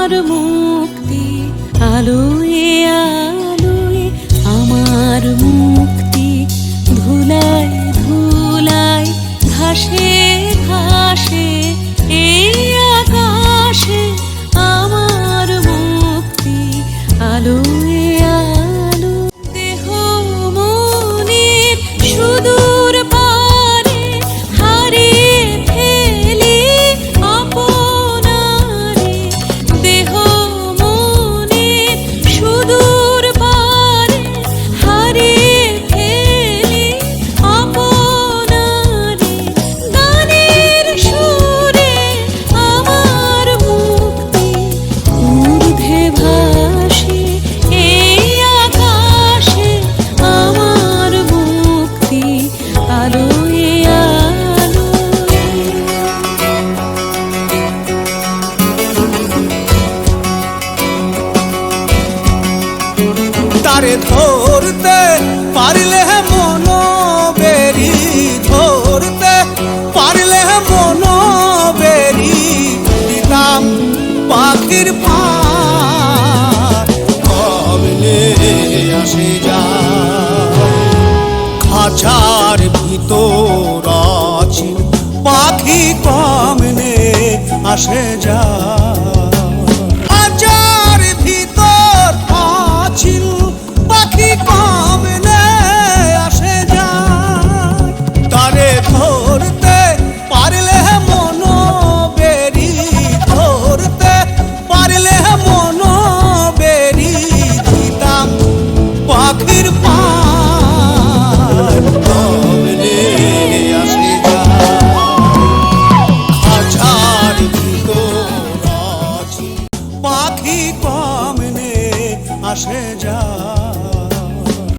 আমার মুক্তি আলোয় আলোয় আমার মুক্তি ধুলায় ধুলায় ঘাসে ঘাসে এই আকাশে আমার মুক্তি আলোয় আলো দেহ মনের সুদূর পারে হারিয়ে ফেলি আপনারে দেহ মনের সুদূর পারে হারিয়ে ফেলি আপনারে গানের সুরে আমার মুক্তি ঊর্ধ্বে ভাসে এই আকাশে আমার মুক্তি আলোয় আলোয় তারে ধরতে পারলে মন বেরি ধরতে পারলে মন বেরি দিতাম পাখির পা কমলে আসে যায় খাঁচার ভিতর আছি পাখি কমলে আসে যায়।